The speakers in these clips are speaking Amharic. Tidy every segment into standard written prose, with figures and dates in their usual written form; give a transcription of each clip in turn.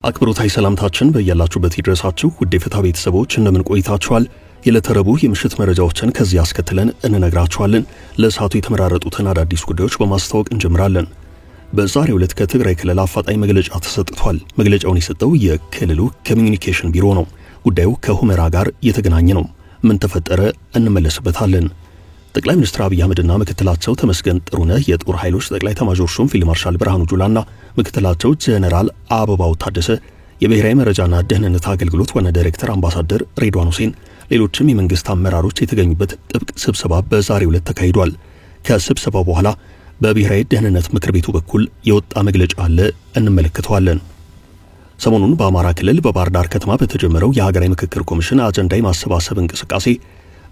አክብሮታይ ሰላምታችን በእያላችሁበት ይድረሳችሁ ውድ የፍትህ ቤተሰቦች እንደምን ቆይታችኋል? የለተረቡ የምሽት መረጃዎችን ከዚህ አስከትለን እንነግራችኋለን። ለሰዓቱ የተመራረጡትን አዳዲስ ጉዳዮች በማስተዋወቅ እንጀምራለን። በዛሬው ዕለት ከትግራይ ክልል አፋጣኝ መግለጫ ተሰጥቷል። መግለጫውን የሰጠው የክልሉ ኮሚኒኬሽን ቢሮ ነው። ጉዳዩ ከሁመራ ጋር የተገናኘ ነው። ምን ተፈጠረ? እንመለስበታለን። ጠቅላይ ሚኒስትር አብይ አህመድና ምክትላቸው ተመስገን ጥሩነህ የጦር ኃይሎች ጠቅላይ ኤታማዦር ሹም ፊልድ ማርሻል ብርሃኑ ጁላና ምክትላቸው ጀነራል አበባው ታደሰ፣ የብሔራዊ መረጃና ደህንነት አገልግሎት ዋና ዳይሬክተር አምባሳደር ሬድዋን ሁሴን፣ ሌሎችም የመንግስት አመራሮች የተገኙበት ጥብቅ ስብሰባ በዛሬው ዕለት ተካሂዷል። ከስብሰባው በኋላ በብሔራዊ ደህንነት ምክር ቤቱ በኩል የወጣ መግለጫ አለ፣ እንመለከተዋለን። ሰሞኑን በአማራ ክልል በባህር ዳር ከተማ በተጀመረው የሀገራዊ ምክክር ኮሚሽን አጀንዳ የማሰባሰብ እንቅስቃሴ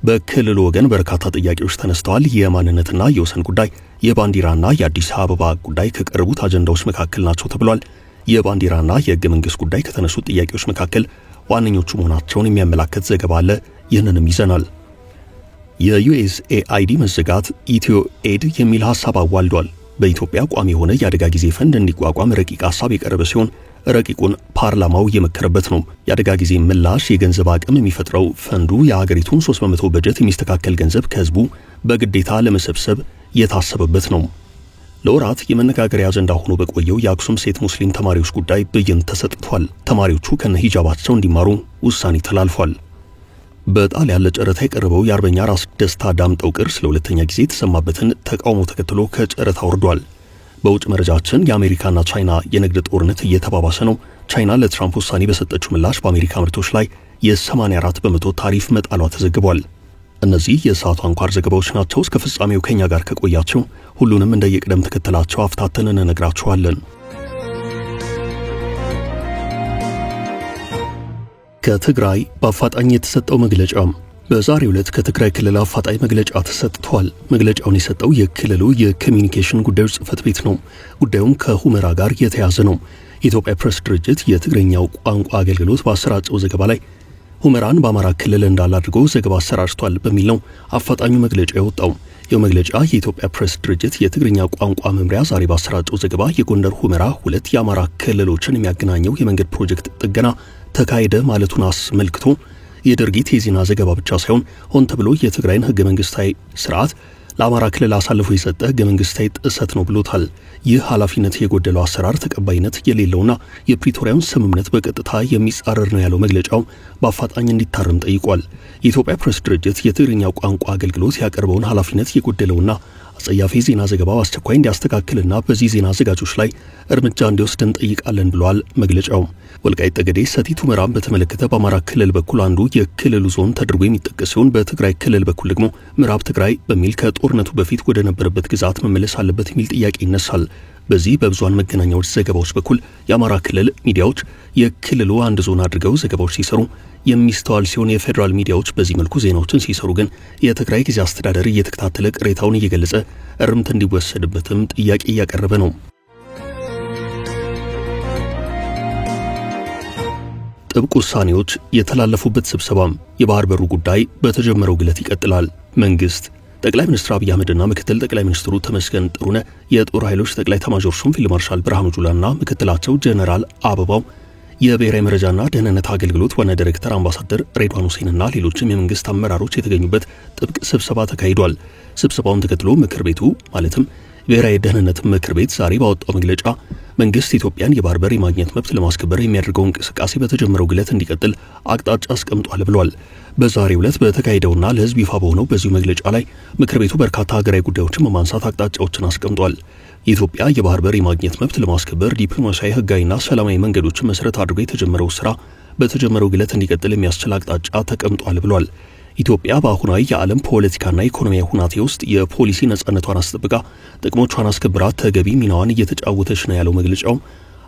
በክልሉ ወገን በርካታ ጥያቄዎች ተነስተዋል። የማንነትና የወሰን ጉዳይ፣ የባንዲራና የአዲስ አበባ ጉዳይ ከቀረቡት አጀንዳዎች መካከል ናቸው ተብሏል። የባንዲራና የህገ መንግስት ጉዳይ ከተነሱት ጥያቄዎች መካከል ዋነኞቹ መሆናቸውን የሚያመላክት ዘገባ አለ። ይህንንም ይዘናል። የዩኤስኤአይዲ መዘጋት ኢትዮ ኤድ የሚል ሐሳብ አዋልዷል። በኢትዮጵያ ቋሚ የሆነ የአደጋ ጊዜ ፈንድ እንዲቋቋም ረቂቅ ሐሳብ የቀረበ ሲሆን ረቂቁን ፓርላማው የመከረበት ነው። የአደጋ ጊዜ ምላሽ የገንዘብ አቅም የሚፈጥረው ፈንዱ የሀገሪቱን 3% በጀት የሚስተካከል ገንዘብ ከህዝቡ በግዴታ ለመሰብሰብ የታሰበበት ነው። ለወራት የመነጋገሪያ አጀንዳ ሆኖ በቆየው የአክሱም ሴት ሙስሊም ተማሪዎች ጉዳይ ብይን ተሰጥቷል። ተማሪዎቹ ከነሂጃባቸው እንዲማሩ ውሳኔ ተላልፏል። በጣሊያን ለጨረታ የቀረበው የአርበኛ ራስ ደስታ ዳምጠው ቅርስ ለሁለተኛ ጊዜ የተሰማበትን ተቃውሞ ተከትሎ ከጨረታ ወርዷል። በውጭ መረጃችን የአሜሪካና ቻይና የንግድ ጦርነት እየተባባሰ ነው። ቻይና ለትራምፕ ውሳኔ በሰጠችው ምላሽ በአሜሪካ ምርቶች ላይ የ84% ታሪፍ መጣሏ ተዘግቧል። እነዚህ የሰዓቱ አንኳር ዘገባዎች ናቸው። እስከ ፍጻሜው ከኛ ጋር ከቆያችሁ ሁሉንም እንደየቅደም ተከተላቸው አፍታተን እንነግራችኋለን። ከትግራይ በአፋጣኝ የተሰጠው መግለጫ። በዛሬው ዕለት ከትግራይ ክልል አፋጣኝ መግለጫ ተሰጥቷል። መግለጫውን የሰጠው የክልሉ የኮሚኒኬሽን ጉዳዮች ጽሕፈት ቤት ነው። ጉዳዩም ከሁመራ ጋር የተያዘ ነው። የኢትዮጵያ ፕሬስ ድርጅት የትግርኛው ቋንቋ አገልግሎት ባሰራጨው ዘገባ ላይ ሁመራን በአማራ ክልል እንዳለ አድርጎ ዘገባ አሰራጭቷል በሚል ነው አፋጣኙ መግለጫ የወጣው። ይህ መግለጫ የኢትዮጵያ ፕሬስ ድርጅት የትግርኛ ቋንቋ መምሪያ ዛሬ ባሰራጨው ዘገባ የጎንደር ሁመራ ሁለት የአማራ ክልሎችን የሚያገናኘው የመንገድ ፕሮጀክት ጥገና ተካሄደ ማለቱን አስመልክቶ የድርጊት የዜና ዘገባ ብቻ ሳይሆን ሆን ተብሎ የትግራይን ህገ መንግስታዊ ስርዓት ለአማራ ክልል አሳልፎ የሰጠ ህገ መንግስታዊ ጥሰት ነው ብሎታል። ይህ ኃላፊነት የጎደለው አሰራር ተቀባይነት የሌለውና የፕሪቶሪያውን ስምምነት በቀጥታ የሚጻረር ነው ያለው መግለጫው በአፋጣኝ እንዲታረም ጠይቋል። የኢትዮጵያ ፕሬስ ድርጅት የትግርኛ ቋንቋ አገልግሎት ያቀርበውን ኃላፊነት የጎደለውና አጸያፊ ዜና ዘገባው አስቸኳይ እንዲያስተካክልና በዚህ ዜና አዘጋጆች ላይ እርምጃ እንዲወስድ እንጠይቃለን ብለዋል መግለጫው። ወልቃይት ጠገዴ ሰቲት ሁመራን በተመለከተ በአማራ ክልል በኩል አንዱ የክልሉ ዞን ተደርጎ የሚጠቀስ ሲሆን በትግራይ ክልል በኩል ደግሞ ምዕራብ ትግራይ በሚል ከጦርነቱ በፊት ወደ ነበረበት ግዛት መመለስ አለበት የሚል ጥያቄ ይነሳል። በዚህ በብዙሃን መገናኛዎች ዘገባዎች በኩል የአማራ ክልል ሚዲያዎች የክልሉ አንድ ዞን አድርገው ዘገባዎች ሲሰሩ የሚስተዋል ሲሆን የፌዴራል ሚዲያዎች በዚህ መልኩ ዜናዎችን ሲሰሩ ግን የትግራይ ጊዜ አስተዳደር እየተከታተለ ቅሬታውን እየገለጸ እርምት እንዲወሰድበትም ጥያቄ እያቀረበ ነው። ጥብቅ ውሳኔዎች የተላለፉበት ስብሰባም የባህር በሩ ጉዳይ በተጀመረው ግለት ይቀጥላል። መንግስት ጠቅላይ ሚኒስትር አብይ አህመድና ምክትል ጠቅላይ ሚኒስትሩ ተመስገን ጥሩነህ፣ የጦር ኃይሎች ጠቅላይ ኤታማዦር ሹም ፊልድ ማርሻል ብርሃኑ ጁላና ምክትላቸው ጀነራል አበባው፣ የብሔራዊ መረጃና ደህንነት አገልግሎት ዋና ዳይሬክተር አምባሳደር ሬድዋን ሁሴንና ሌሎችም የመንግስት አመራሮች የተገኙበት ጥብቅ ስብሰባ ተካሂዷል። ስብሰባውን ተከትሎ ምክር ቤቱ ማለትም ብሔራዊ ደህንነት ምክር ቤት ዛሬ ባወጣው መግለጫ መንግስት ኢትዮጵያን የባህር በር የማግኘት መብት ለማስከበር የሚያደርገው እንቅስቃሴ በተጀመረው ግለት እንዲቀጥል አቅጣጫ አስቀምጧል ብሏል። በዛሬው ዕለት በተካሄደውና ለህዝብ ይፋ በሆነው በዚሁ መግለጫ ላይ ምክር ቤቱ በርካታ ሀገራዊ ጉዳዮችን በማንሳት አቅጣጫዎችን አስቀምጧል። የኢትዮጵያ የባህር በር የማግኘት መብት ለማስከበር ዲፕሎማሲያዊ፣ ህጋዊና ሰላማዊ መንገዶችን መሰረት አድርጎ የተጀመረው ስራ በተጀመረው ግለት እንዲቀጥል የሚያስችል አቅጣጫ ተቀምጧል ብሏል። ኢትዮጵያ በአሁናዊ የዓለም ፖለቲካና ኢኮኖሚያዊ ሁናቴ ውስጥ የፖሊሲ ነጻነቷን አስጠብቃ ጥቅሞቿን አስከብራ ተገቢ ሚናዋን እየተጫወተች ነው ያለው መግለጫው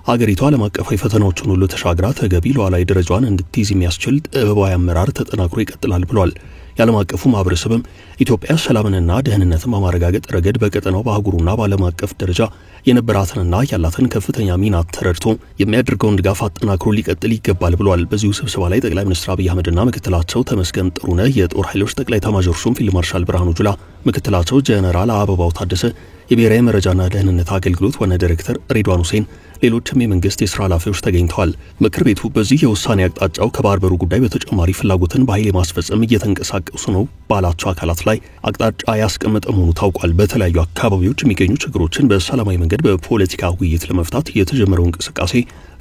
ሀገሪቷ ዓለም አቀፋዊ ፈተናዎችን ሁሉ ተሻግራ ተገቢ ሉዓላዊ ደረጃዋን እንድትይዝ የሚያስችል ጥበባዊ አመራር ተጠናክሮ ይቀጥላል ብሏል። የዓለም አቀፉ ማህበረሰብም ኢትዮጵያ ሰላምንና ደህንነትን በማረጋገጥ ረገድ በቀጠናው በአህጉሩና በዓለም አቀፍ ደረጃ የነበራትንና ያላትን ከፍተኛ ሚና ተረድቶ የሚያደርገውን ድጋፍ አጠናክሮ ሊቀጥል ይገባል ብሏል። በዚሁ ስብሰባ ላይ ጠቅላይ ሚኒስትር አብይ አህመድና ምክትላቸው ተመስገን ጥሩነህ፣ የጦር ኃይሎች ጠቅላይ ኤታማዦር ሹም ፊልድ ማርሻል ብርሃኑ ጁላ፣ ምክትላቸው ጀነራል አበባው ታደሰ፣ የብሔራዊ መረጃና ደህንነት አገልግሎት ዋና ዳይሬክተር ሬድዋን ሁሴን፣ ሌሎችም የመንግስት የሥራ ኃላፊዎች ተገኝተዋል። ምክር ቤቱ በዚህ የውሳኔ አቅጣጫው ከባህር በሩ ጉዳይ በተጨማሪ ፍላጎትን በኃይል የማስፈጸም እየተንቀሳቀሱ ነው ባላቸው አካላት ላይ አቅጣጫ ያስቀመጠ መሆኑ ታውቋል። በተለያዩ አካባቢዎች የሚገኙ ችግሮችን በሰላማዊ መንገድ በፖለቲካ ውይይት ለመፍታት የተጀመረው እንቅስቃሴ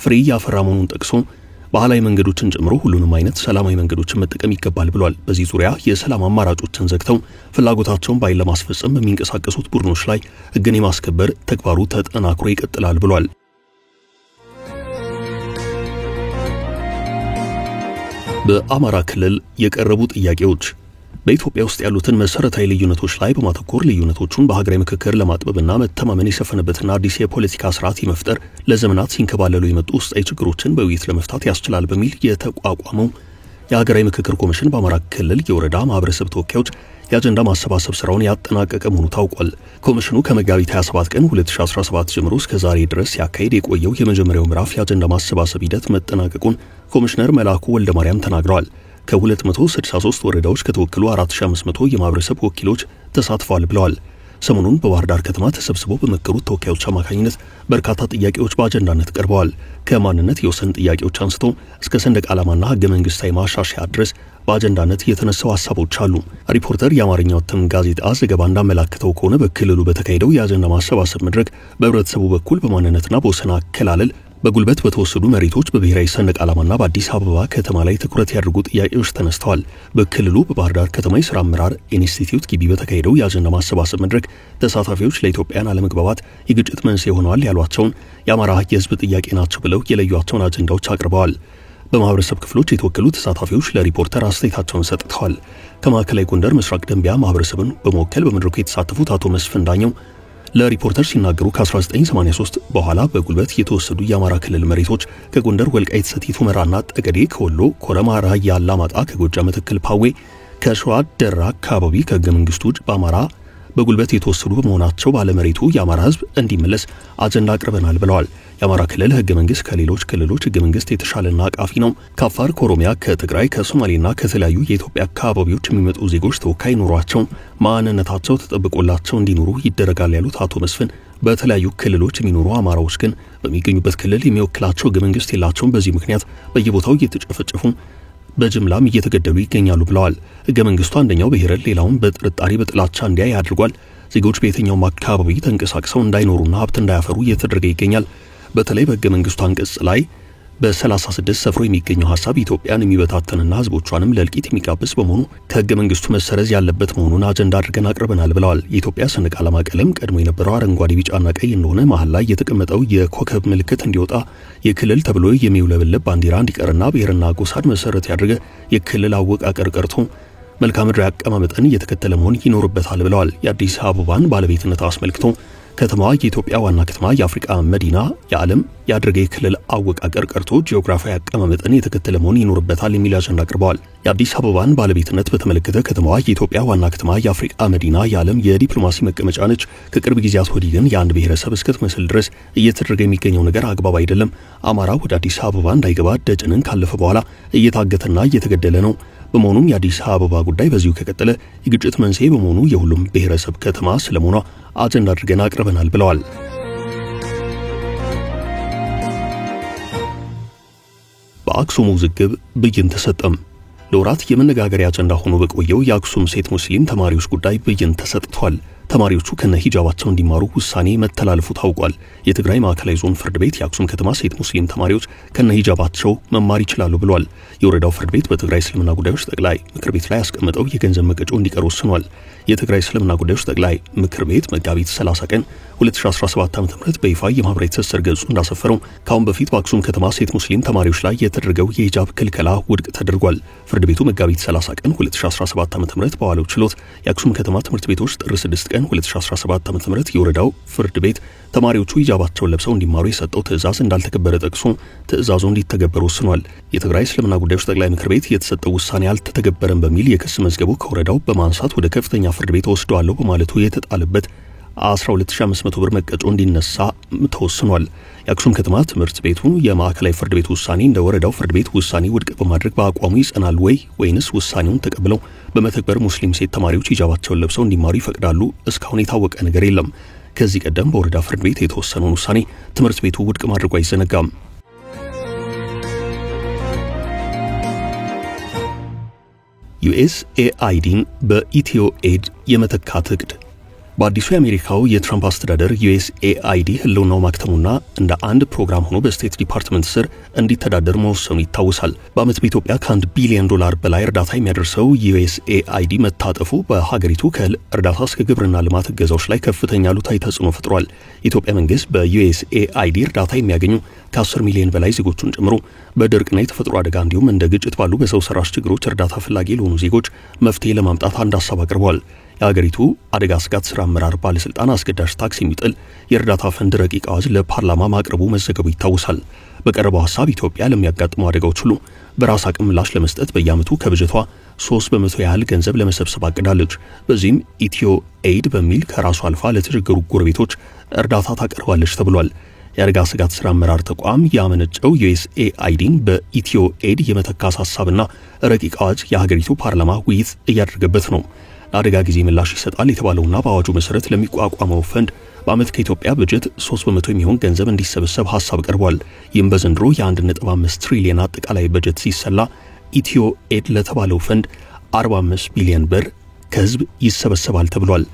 ፍሬ ያፈራ መሆኑን ጠቅሶ ባህላዊ መንገዶችን ጨምሮ ሁሉንም አይነት ሰላማዊ መንገዶችን መጠቀም ይገባል ብሏል። በዚህ ዙሪያ የሰላም አማራጮችን ዘግተው ፍላጎታቸውን በኃይል ለማስፈጸም በሚንቀሳቀሱት ቡድኖች ላይ ሕግን የማስከበር ተግባሩ ተጠናክሮ ይቀጥላል ብሏል። በአማራ ክልል የቀረቡ ጥያቄዎች በኢትዮጵያ ውስጥ ያሉትን መሰረታዊ ልዩነቶች ላይ በማተኮር ልዩነቶቹን በሀገራዊ ምክክር ለማጥበብና መተማመን የሰፈነበትና አዲስ የፖለቲካ ስርዓት የመፍጠር ለዘመናት ሲንከባለሉ የመጡ ውስጣዊ ችግሮችን በውይይት ለመፍታት ያስችላል በሚል የተቋቋመው የሀገራዊ ምክክር ኮሚሽን በአማራ ክልል የወረዳ ማህበረሰብ ተወካዮች የአጀንዳ ማሰባሰብ ስራውን ያጠናቀቀ መሆኑ ታውቋል። ኮሚሽኑ ከመጋቢት 27 ቀን 2017 ጀምሮ እስከ ዛሬ ድረስ ሲያካሂድ የቆየው የመጀመሪያው ምዕራፍ የአጀንዳ ማሰባሰብ ሂደት መጠናቀቁን ኮሚሽነር መላኩ ወልደ ማርያም ተናግረዋል። ከ263 ወረዳዎች ከተወከሉ 4500 የማህበረሰብ ወኪሎች ተሳትፈዋል ብለዋል። ሰሞኑን በባህር ዳር ከተማ ተሰብስበው በመከሩት ተወካዮች አማካኝነት በርካታ ጥያቄዎች በአጀንዳነት ቀርበዋል። ከማንነት የወሰን ጥያቄዎች አንስቶ እስከ ሰንደቅ ዓላማና ህገ መንግስታዊ ማሻሻያ ድረስ በአጀንዳነት የተነሳው ሐሳቦች አሉ። ሪፖርተር የአማርኛው እትም ጋዜጣ ዘገባ እንዳመላከተው ከሆነ በክልሉ በተካሄደው የአጀንዳ ማሰባሰብ መድረክ በህብረተሰቡ በኩል በማንነትና በወሰን አከላለል በጉልበት በተወሰዱ መሬቶች በብሔራዊ ሰንደቅ ዓላማና በአዲስ አበባ ከተማ ላይ ትኩረት ያደርጉ ጥያቄዎች ተነስተዋል። በክልሉ በባህር ዳር ከተማ የሥራ አመራር ኢንስቲትዩት ግቢ በተካሄደው የአጀንዳ ማሰባሰብ መድረክ ተሳታፊዎች ለኢትዮጵያን አለመግባባት የግጭት መንስኤ ሆነዋል ያሏቸውን የአማራ የህዝብ ጥያቄ ናቸው ብለው የለዩዋቸውን አጀንዳዎች አቅርበዋል። በማህበረሰብ ክፍሎች የተወከሉ ተሳታፊዎች ለሪፖርተር አስተያየታቸውን ሰጥተዋል። ከማዕከላዊ ጎንደር ምስራቅ ደንቢያ ማህበረሰብን በመወከል በመድረኩ የተሳተፉት አቶ መስፍን ዳኘው ለሪፖርተር ሲናገሩ ከ1983 በኋላ በጉልበት የተወሰዱ የአማራ ክልል መሬቶች ከጎንደር ወልቃይት፣ ሰቲት ሁመራና ጠገዴ፣ ከወሎ ኮረማ፣ ራያ አላማጣ፣ ከጎጃም መተከል፣ ፓዌ፣ ከሸዋ ደራ አካባቢ ከህገ መንግስቱ ውጭ በአማራ በጉልበት የተወሰዱ በመሆናቸው ባለመሬቱ የአማራ ህዝብ እንዲመለስ አጀንዳ አቅርበናል ብለዋል። የአማራ ክልል ህገ መንግስት ከሌሎች ክልሎች ህገ መንግስት የተሻለና አቃፊ ነው። ከአፋር፣ ከኦሮሚያ፣ ከትግራይ፣ ከሶማሌና ከተለያዩ የኢትዮጵያ አካባቢዎች የሚመጡ ዜጎች ተወካይ ኑሯቸው ማንነታቸው ተጠብቆላቸው እንዲኖሩ ይደረጋል ያሉት አቶ መስፍን በተለያዩ ክልሎች የሚኖሩ አማራዎች ግን በሚገኙበት ክልል የሚወክላቸው ህገ መንግስት የላቸውም። በዚህ ምክንያት በየቦታው እየተጨፈጨፉ በጅምላም እየተገደሉ ይገኛሉ ብለዋል። ህገ መንግስቱ አንደኛው ብሔርን ሌላውን በጥርጣሬ በጥላቻ እንዲያይ አድርጓል። ዜጎች በየትኛውም አካባቢ ተንቀሳቅሰው እንዳይኖሩና ሀብት እንዳያፈሩ እየተደረገ ይገኛል። በተለይ በህገ መንግስቱ አንቀጽ ላይ በ36 ሰፍሮ የሚገኘው ሐሳብ ኢትዮጵያን የሚበታተንና ህዝቦቿንም ለእልቂት የሚጋብዝ በመሆኑ ከህገ መንግስቱ መሰረዝ ያለበት መሆኑን አጀንዳ አድርገን አቅርበናል ብለዋል። የኢትዮጵያ ሰንደቅ ዓላማ ቀለም ቀድሞ የነበረው አረንጓዴ፣ ቢጫና ቀይ እንደሆነ መሀል ላይ የተቀመጠው የኮከብ ምልክት እንዲወጣ፣ የክልል ተብሎ የሚውለበለብ ባንዲራ እንዲቀርና ብሔርና ጎሳን መሰረት ያደረገ የክልል አወቃቀር ቀርቶ መልክዓ ምድራዊ አቀማመጥን እየተከተለ መሆን ይኖርበታል ብለዋል። የአዲስ አበባን ባለቤትነት አስመልክቶ ከተማዋ የኢትዮጵያ ዋና ከተማ፣ የአፍሪካ መዲና፣ የዓለም ያደረገ የክልል አወቃቀር ቀርቶ ጂኦግራፊያዊ አቀማመጥን የተከተለ መሆን ይኖርበታል የሚል አጀንዳ አቅርበዋል። የአዲስ አበባን ባለቤትነት በተመለከተ ከተማዋ የኢትዮጵያ ዋና ከተማ፣ የአፍሪካ መዲና፣ የዓለም የዲፕሎማሲ መቀመጫ ነች። ከቅርብ ጊዜያት ወዲህ ግን የአንድ ብሔረሰብ እስክትመስል ድረስ እየተደረገ የሚገኘው ነገር አግባብ አይደለም። አማራ ወደ አዲስ አበባ እንዳይገባ ደጀንን ካለፈ በኋላ እየታገተና እየተገደለ ነው። በመሆኑም የአዲስ አበባ ጉዳይ በዚሁ ከቀጠለ የግጭት መንስኤ በመሆኑ የሁሉም ብሔረሰብ ከተማ ስለመሆኗ አጀንዳ አድርገን አቅርበናል ብለዋል። በአክሱም ውዝግብ ብይን ተሰጠም። ለወራት የመነጋገሪያ አጀንዳ ሆኖ በቆየው የአክሱም ሴት ሙስሊም ተማሪዎች ጉዳይ ብይን ተሰጥቷል። ተማሪዎቹ ከነ ሂጃባቸው እንዲማሩ ውሳኔ መተላለፉ ታውቋል። የትግራይ ማዕከላዊ ዞን ፍርድ ቤት የአክሱም ከተማ ሴት ሙስሊም ተማሪዎች ከነ ሂጃባቸው መማር ይችላሉ ብሏል። የወረዳው ፍርድ ቤት በትግራይ እስልምና ጉዳዮች ጠቅላይ ምክር ቤት ላይ ያስቀመጠው የገንዘብ መቀጮ እንዲቀር ወስኗል። የትግራይ እስልምና ጉዳዮች ጠቅላይ ምክር ቤት መጋቢት 30 ቀን 2017 ዓ.ም በይፋ የማህበራዊ ትስስር ገጹ እንዳሰፈረው ከአሁን በፊት በአክሱም ከተማ ሴት ሙስሊም ተማሪዎች ላይ የተደረገው የሂጃብ ክልከላ ውድቅ ተደርጓል። ፍርድ ቤቱ መጋቢት 30 ቀን 2017 ዓ.ም በዋለው ችሎት የአክሱም ከተማ ትምህርት ቤቶች ጥር 6 ቀን ቀን 2017 ዓ.ም የወረዳው ፍርድ ቤት ተማሪዎቹ ሂጃባቸውን ለብሰው እንዲማሩ የሰጠው ትዕዛዝ እንዳልተከበረ ጠቅሶ ትዕዛዙ እንዲተገበር ወስኗል። የትግራይ እስልምና ጉዳዮች ጠቅላይ ምክር ቤት የተሰጠው ውሳኔ አልተተገበረም በሚል የክስ መዝገቡ ከወረዳው በማንሳት ወደ ከፍተኛ ፍርድ ቤት ወስደዋለሁ በማለቱ የተጣለበት 12500 ብር መቀጮ እንዲነሳ ተወስኗል። የአክሱም ከተማ ትምህርት ቤቱ የማዕከላዊ ፍርድ ቤት ውሳኔ እንደ ወረዳው ፍርድ ቤት ውሳኔ ውድቅ በማድረግ በአቋሙ ይጸናል ወይንስ ውሳኔውን ተቀብለው በመተግበር ሙስሊም ሴት ተማሪዎች ሂጃባቸውን ለብሰው እንዲማሩ ይፈቅዳሉ? እስካሁን የታወቀ ነገር የለም። ከዚህ ቀደም በወረዳ ፍርድ ቤት የተወሰነውን ውሳኔ ትምህርት ቤቱ ውድቅ ማድረጉ አይዘነጋም። USAIDን በኢትዮ ኤድ የመተካት እቅድ በአዲሱ የአሜሪካው የትራምፕ አስተዳደር USAID ህልውናው ማክተሙና እንደ አንድ ፕሮግራም ሆኖ በስቴት ዲፓርትመንት ስር እንዲተዳደር መወሰኑ ይታወሳል። በአመት በኢትዮጵያ ከ$1 ቢሊዮን በላይ እርዳታ የሚያደርሰው USAID መታጠፉ በሀገሪቱ ከእህል እርዳታ እስከ ግብርና ልማት እገዛዎች ላይ ከፍተኛ አሉታዊ ተጽዕኖ ፈጥሯል። የኢትዮጵያ መንግስት በUSAID እርዳታ የሚያገኙ ከ10 ሚሊዮን በላይ ዜጎቹን ጨምሮ በድርቅና የተፈጥሮ አደጋ እንዲሁም እንደ ግጭት ባሉ በሰው ሰራሽ ችግሮች እርዳታ ፈላጊ ለሆኑ ዜጎች መፍትሄ ለማምጣት አንድ ሀሳብ አቅርቧል። የሀገሪቱ አደጋ ስጋት ስራ አመራር ባለስልጣን አስገዳጅ ታክስ የሚጥል የእርዳታ ፈንድ ረቂቅ አዋጅ ለፓርላማ ማቅረቡ መዘገቡ ይታወሳል። በቀረበው ሀሳብ ኢትዮጵያ ለሚያጋጥሙ አደጋዎች ሁሉ በራስ አቅም ምላሽ ለመስጠት በየዓመቱ ከበጀቷ 3% ያህል ገንዘብ ለመሰብሰብ አቅዳለች። በዚህም ኢትዮ ኤድ በሚል ከራሱ አልፋ ለተቸገሩ ጎረቤቶች እርዳታ ታቀርባለች ተብሏል። የአደጋ ስጋት ስራ አመራር ተቋም ያመነጨው USAIDን በኢትዮ ኤድ የመተካት ሀሳብና ረቂቅ አዋጅ የሀገሪቱ ፓርላማ ውይይት እያደረገበት ነው። ለአደጋ ጊዜ ምላሽ ይሰጣል የተባለውና በአዋጁ መሰረት ለሚቋቋመው ፈንድ በአመት ከኢትዮጵያ በጀት 3% የሚሆን ገንዘብ እንዲሰበሰብ ሀሳብ ቀርቧል። ይህም በዘንድሮ የ1.5 ትሪሊዮን አጠቃላይ በጀት ሲሰላ ኢትዮ ኤድ ለተባለው ፈንድ 45 ቢሊዮን ብር ከህዝብ ይሰበሰባል ተብሏል።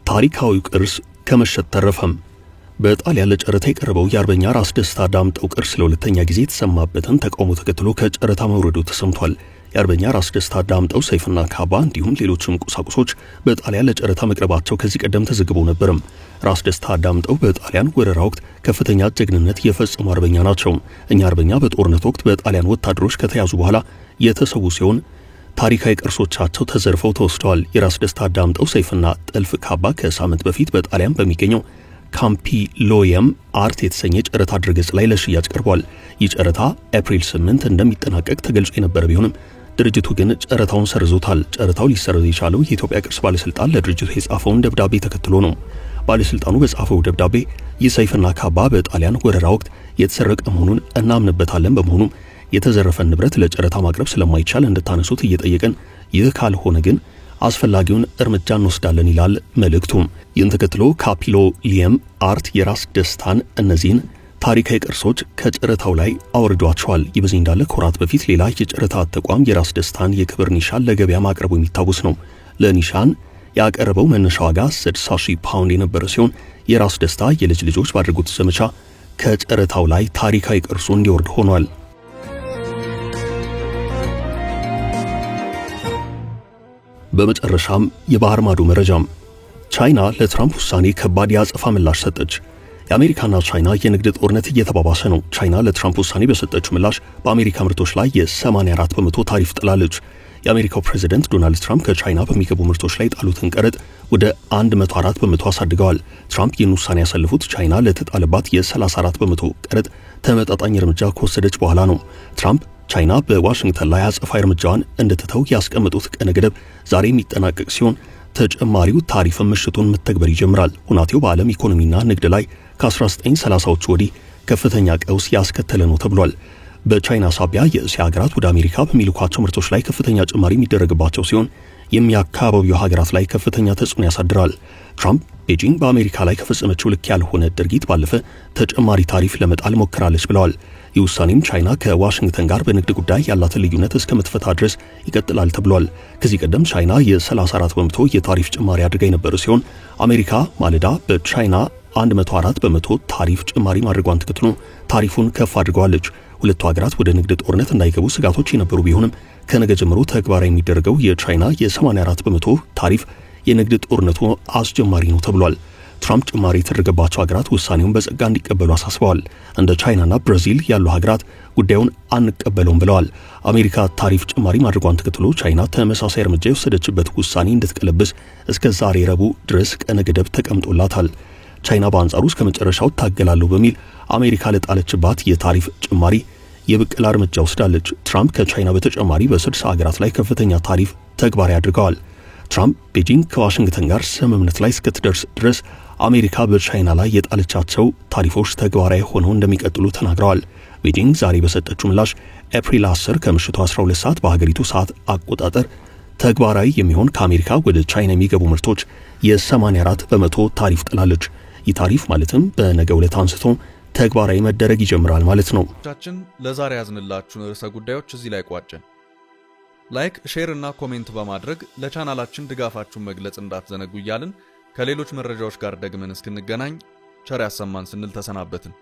ታሪካዊ ቅርስ ከመሸጥ ተረፈም። በጣሊያን ለጨረታ የቀረበው የአርበኛ ራስ ደስታ ዳምጠው ቅርስ ለሁለተኛ ጊዜ የተሰማበትን ተቃውሞ ተከትሎ ከጨረታ መውረዱ ተሰምቷል። የአርበኛ ራስ ደስታ ዳምጠው ሰይፍና ካባ እንዲሁም ሌሎችም ቁሳቁሶች በጣሊያን ለጨረታ መቅረባቸው ከዚህ ቀደም ተዘግቦ ነበርም። ራስ ደስታ ዳምጠው በጣሊያን ወረራ ወቅት ከፍተኛ ጀግንነት የፈጸሙ አርበኛ ናቸው። እኛ አርበኛ በጦርነት ወቅት በጣሊያን ወታደሮች ከተያዙ በኋላ የተሰዉ ሲሆን ታሪካዊ ቅርሶቻቸው ተዘርፈው ተወስደዋል። የራስ ደስታ ዳምጠው ሰይፍና ጥልፍ ካባ ከሳምንት በፊት በጣሊያን በሚገኘው ካምፒሎየም አርት የተሰኘ ጨረታ ድረገጽ ላይ ለሽያጭ ቀርቧል። ይህ ጨረታ ኤፕሪል 8 እንደሚጠናቀቅ ተገልጾ የነበረ ቢሆንም ድርጅቱ ግን ጨረታውን ሰርዞታል። ጨረታው ሊሰረዝ የቻለው የኢትዮጵያ ቅርስ ባለስልጣን ለድርጅቱ የጻፈውን ደብዳቤ ተከትሎ ነው። ባለስልጣኑ በጻፈው ደብዳቤ ይህ ሰይፍና ካባ በጣሊያን ወረራ ወቅት የተሰረቀ መሆኑን እናምንበታለን፣ በመሆኑም የተዘረፈን ንብረት ለጨረታ ማቅረብ ስለማይቻል እንድታነሱት እየጠየቀን፣ ይህ ካልሆነ ግን አስፈላጊውን እርምጃ እንወስዳለን ይላል መልእክቱም። ይህን ተከትሎ ካምፒሎየም አርት የራስ ደስታን እነዚህን ታሪካዊ ቅርሶች ከጨረታው ላይ አውርዷቸዋል። ይህ በዚህ እንዳለ ከወራት በፊት ሌላ የጨረታ ተቋም የራስ ደስታን የክብር ኒሻን ለገበያ ማቅረቡ የሚታወስ ነው። ለኒሻን ያቀረበው መነሻ ዋጋ 60,000 ፓውንድ የነበረ ሲሆን የራስ ደስታ የልጅ ልጆች ባደረጉት ዘመቻ ከጨረታው ላይ ታሪካዊ ቅርሱ እንዲወርድ ሆኗል። በመጨረሻም የባህር ማዶ መረጃም ቻይና ለትራምፕ ውሳኔ ከባድ የአጸፋ ምላሽ ሰጠች። የአሜሪካና ቻይና የንግድ ጦርነት እየተባባሰ ነው። ቻይና ለትራምፕ ውሳኔ በሰጠችው ምላሽ በአሜሪካ ምርቶች ላይ የ84% ታሪፍ ጥላለች። የአሜሪካው ፕሬዝዳንት ዶናልድ ትራምፕ ከቻይና በሚገቡ ምርቶች ላይ ጣሉትን ቀረጥ ወደ 104% አሳድገዋል። ትራምፕ ይህን ውሳኔ ያሳለፉት ቻይና ለተጣለባት የ34% ቀረጥ ተመጣጣኝ እርምጃ ከወሰደች በኋላ ነው። ትራምፕ ቻይና በዋሽንግተን ላይ አጸፋዊ እርምጃዋን እንድትተው ያስቀመጡት ቀነ ገደብ ዛሬ የሚጠናቀቅ ሲሆን ተጨማሪው ታሪፍም ምሽቱን መተግበር ይጀምራል። ሁናቴው በዓለም ኢኮኖሚና ንግድ ላይ ከ1930ዎቹ ወዲህ ከፍተኛ ቀውስ ያስከተለ ነው ተብሏል። በቻይና ሳቢያ የእስያ ሀገራት ወደ አሜሪካ በሚልኳቸው ምርቶች ላይ ከፍተኛ ጭማሪ የሚደረግባቸው ሲሆን የሚያካባቢው ሀገራት ላይ ከፍተኛ ተጽዕኖ ያሳድራል። ትራምፕ ቤጂንግ በአሜሪካ ላይ ከፈጸመችው ልክ ያልሆነ ድርጊት ባለፈ ተጨማሪ ታሪፍ ለመጣል ሞክራለች ብለዋል። ይህ ውሳኔም ቻይና ከዋሽንግተን ጋር በንግድ ጉዳይ ያላትን ልዩነት እስከምትፈታ ድረስ ይቀጥላል ተብሏል። ከዚህ ቀደም ቻይና የ34% የታሪፍ ጭማሪ አድርጋ የነበረ ሲሆን አሜሪካ ማለዳ በቻይና 104% ታሪፍ ጭማሪ ማድረጓን ተከትሎ ታሪፉን ከፍ አድርገዋለች። ሁለቱ ሀገራት ወደ ንግድ ጦርነት እንዳይገቡ ስጋቶች የነበሩ ቢሆንም ከነገ ጀምሮ ተግባራዊ የሚደረገው የቻይና የ84% ታሪፍ የንግድ ጦርነቱ አስጀማሪ ነው ተብሏል። ትራምፕ ጭማሪ የተደረገባቸው ሀገራት ውሳኔውን በጸጋ እንዲቀበሉ አሳስበዋል። እንደ ቻይናና ብራዚል ያሉ ሀገራት ጉዳዩን አንቀበለውም ብለዋል። አሜሪካ ታሪፍ ጭማሪ ማድረጓን ተከትሎ ቻይና ተመሳሳይ እርምጃ የወሰደችበት ውሳኔ እንድትቀለብስ እስከ ዛሬ ረቡዕ ድረስ ቀነ ገደብ ተቀምጦላታል። ቻይና በአንጻሩ እስከ መጨረሻው ታገላለሁ በሚል አሜሪካ ለጣለችባት የታሪፍ ጭማሪ የብቀላ እርምጃ ወስዳለች። ትራምፕ ከቻይና በተጨማሪ በ60 ሀገራት ላይ ከፍተኛ ታሪፍ ተግባራዊ አድርገዋል። ትራምፕ ቤጂንግ ከዋሽንግተን ጋር ስምምነት ላይ እስክትደርስ ድረስ አሜሪካ በቻይና ላይ የጣለቻቸው ታሪፎች ተግባራዊ ሆነው እንደሚቀጥሉ ተናግረዋል። ቤጂንግ ዛሬ በሰጠችው ምላሽ ኤፕሪል 10 ከምሽቱ 12 ሰዓት በሀገሪቱ ሰዓት አቆጣጠር ተግባራዊ የሚሆን ከአሜሪካ ወደ ቻይና የሚገቡ ምርቶች የ84 በመቶ ታሪፍ ጥላለች። ይህ ታሪፍ ማለትም በነገው ዕለት አንስቶ ተግባራዊ መደረግ ይጀምራል ማለት ነው። ለዛሬ ያዝንላችሁን ርዕሰ ጉዳዮች እዚህ ላይ ቋጨን። ላይክ፣ ሼር እና ኮሜንት በማድረግ ለቻናላችን ድጋፋችሁን መግለጽ እንዳትዘነጉ እያልን ከሌሎች መረጃዎች ጋር ደግመን እስክንገናኝ ቸር ያሰማን ስንል ተሰናበትን።